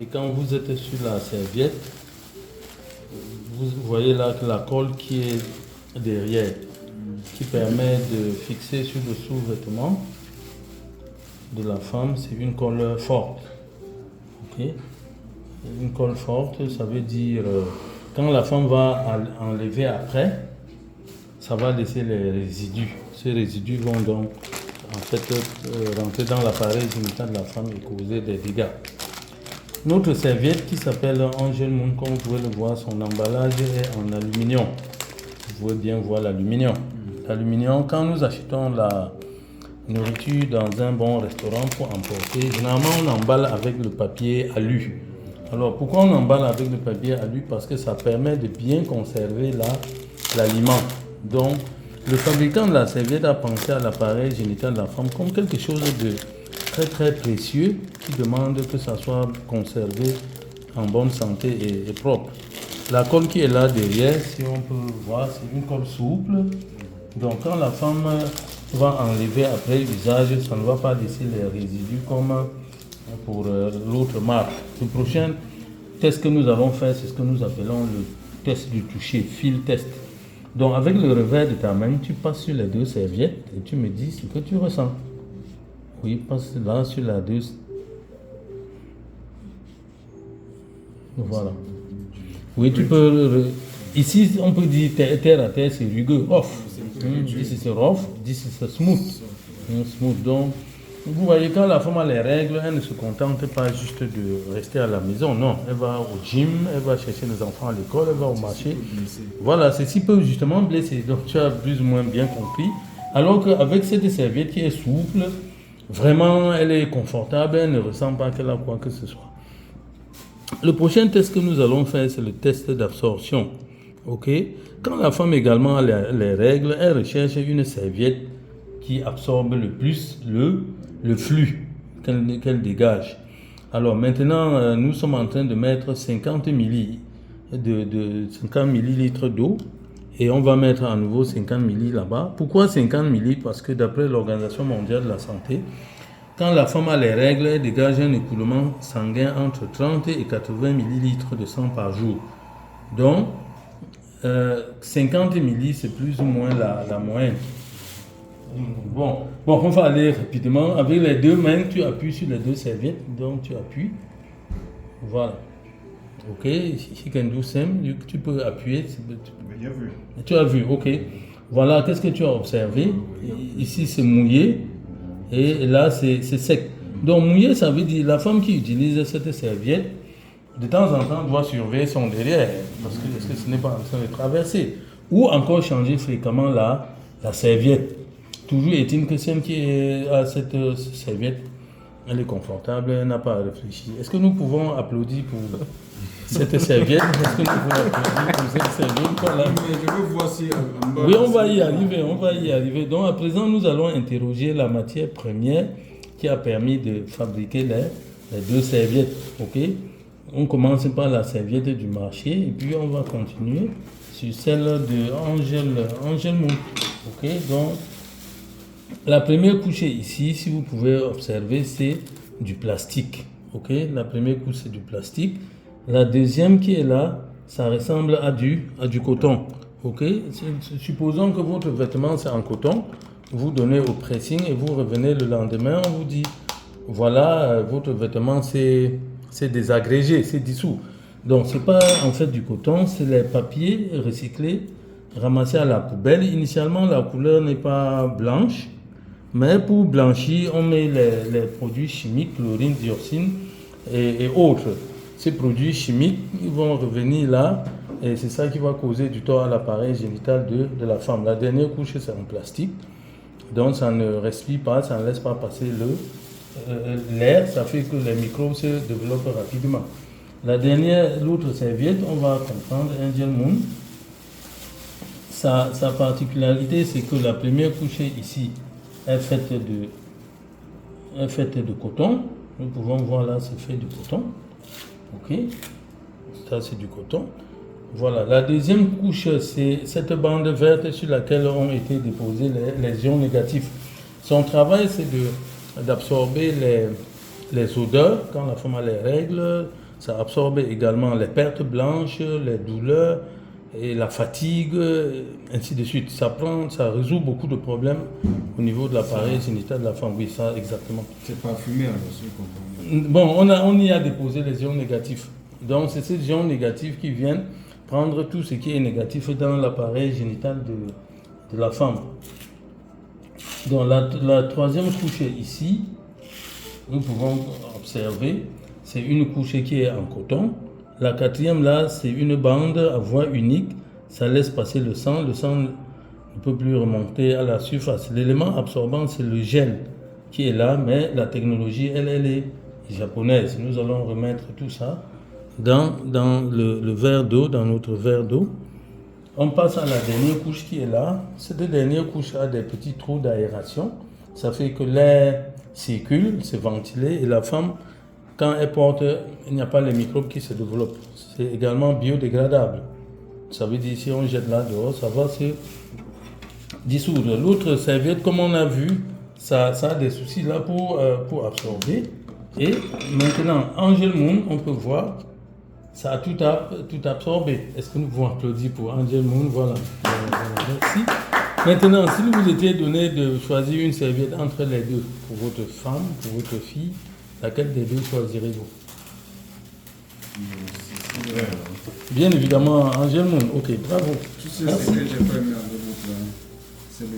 Et quand vous êtes sur la serviette, vous voyez là que la colle qui est derrière, qui permet de fixer sur le sous-vêtement de la femme, c'est une colle forte. Ok? Une colle forte, ça veut dire quand la femme va enlever après, ça va laisser les résidus. Ces résidus vont donc en fait rentrer dans l'appareil génital de la femme et causer des dégâts. Notre serviette qui s'appelle Angel Moon, comme vous pouvez le voir, son emballage est en aluminium. Vous pouvez bien voir l'aluminium. L'aluminium, quand nous achetons la nourriture dans un bon restaurant pour emporter, généralement on emballe avec le papier alu. Alors pourquoi on emballe avec le papier alu? Parce que ça permet de bien conserver l'aliment. Donc le fabricant de la serviette a pensé à l'appareil génital de la femme comme quelque chose de très très précieux qui demande que ça soit conservé en bonne santé et propre. La colle qui est là derrière, si on peut voir, c'est une colle souple. Donc quand la femme va enlever après l'usage, ça ne va pas laisser les résidus comme pour l'autre marque. Le prochain test que nous allons faire, c'est ce que nous appelons le test du toucher, feel test. Donc avec le revers de ta main, tu passes sur les deux serviettes et tu me dis ce que tu ressens. Oui, passe là sur la 2. Voilà. Oui, tu peux... Ici, on peut dire terre à terre, c'est rugueux, rough. This is rough, this is smooth. Smooth. Donc, vous voyez, quand la femme a les règles, elle ne se contente pas juste de rester à la maison. Non, elle va au gym, elle va chercher les enfants à l'école, elle va au marché. Voilà, ceci peut justement blesser. Donc, tu as plus ou moins bien compris. Alors qu'avec cette serviette qui est souple, vraiment, elle est confortable, elle ne ressent pas qu'elle a quoi que ce soit. Le prochain test que nous allons faire, c'est le test d'absorption. Ok? Quand la femme également a les règles, elle recherche une serviette qui absorbe le plus le flux qu'elle dégage. Alors maintenant, nous sommes en train de mettre 50 millilitres d'eau et on va mettre à nouveau 50 millilitres là-bas. Pourquoi 50 millilitres? Parce que d'après l'Organisation mondiale de la santé, quand la femme a les règles, elle dégage un écoulement sanguin entre 30 et 80 millilitres de sang par jour. Donc, 50 millilitres, c'est plus ou moins la moyenne. Bon, on va aller rapidement. Avec les deux mains, tu appuies sur les deux serviettes. Donc, tu appuies. Voilà. Ok, you can do same. Tu peux appuyer. Tu as vu, ok. Voilà, qu'est-ce que tu as observé? Ici, c'est mouillé. Et là, c'est sec. Donc, mouillé, ça veut dire la femme qui utilise cette serviette, de temps en temps, doit surveiller son derrière. Parce que, est-ce que ce n'est pas en train de traverser? Ou encore changer fréquemment la serviette. Toujours est-il que celle qui a cette serviette, elle est confortable, elle n'a pas à réfléchir. Est-ce que nous pouvons applaudir pour cette serviette? Est-ce que nous pouvons applaudir pour cette serviette? Voilà. Je veux voir si oui, on va y arriver. Donc à présent, nous allons interroger la matière première qui a permis de fabriquer les deux serviettes. Ok? On commence par la serviette du marché et puis on va continuer sur celle de Angel Moon. Ok? Donc la première couche ici, si vous pouvez observer, c'est du plastique. Ok? La première couche, c'est du plastique. La deuxième qui est là, ça ressemble à du coton. Ok? Supposons que votre vêtement, c'est en coton. Vous donnez au pressing et vous revenez le lendemain, on vous dit, voilà, votre vêtement, c'est désagrégé, c'est dissous. Donc, ce n'est pas en fait du coton, c'est les papiers recyclés, ramassés à la poubelle. Initialement, la couleur n'est pas blanche. Mais pour blanchir, on met les produits chimiques, chlorine, dioxine et autres. Ces produits chimiques, ils vont revenir là et c'est ça qui va causer du tort à l'appareil génital de la femme. La dernière couche, c'est en plastique. Donc ça ne respire pas, ça ne laisse pas passer l'air. Ça fait que les microbes se développent rapidement. L'autre serviette, on va comprendre, Angel Moon. Sa particularité, c'est que la première couche ici, est faite de coton. Nous pouvons voir là, c'est fait de coton. Ok, ça c'est du coton. Voilà, la deuxième couche, c'est cette bande verte sur laquelle ont été déposés les ions négatifs. Son travail, c'est d'absorber les odeurs quand la femme a les règles. Ça absorbe également les pertes blanches, les douleurs et la fatigue, ainsi de suite. Ça résout beaucoup de problèmes au niveau de l'appareil génital de la femme. Oui, ça, exactement. C'est parfumé alors, si je comprends bien. Bon, on y a déposé les ions négatifs. Donc, c'est ces ions négatifs qui viennent prendre tout ce qui est négatif dans l'appareil génital de la femme. Donc, la troisième couche est ici. Nous pouvons observer, c'est une couche qui est en coton. La quatrième là, c'est une bande à voie unique. Ça laisse passer le sang. Le sang ne peut plus remonter à la surface. L'élément absorbant, c'est le gel qui est là, mais la technologie, elle est japonaise. Nous allons remettre tout ça dans le verre d'eau, dans notre verre d'eau. On passe à la dernière couche qui est là. Cette dernière couche a des petits trous d'aération. Ça fait que l'air circule, c'est ventilé, et la femme, quand elle porte, il n'y a pas les microbes qui se développent. C'est également biodégradable. Ça veut dire si on jette là dehors, ça va se dissoudre. L'autre serviette, comme on a vu, ça a des soucis là pour absorber. Et maintenant, Angel Moon, on peut voir, ça a tout absorbé. Est-ce que nous pouvons applaudir pour Angel Moon? Voilà. Merci. Maintenant, si vous étiez donné de choisir une serviette entre les deux, pour votre femme, pour votre fille, laquelle des deux choisirez-vous? Bien évidemment, Angel Moon. Ok, bravo. Tout ce que j'ai pas aimé avec votre, c'est le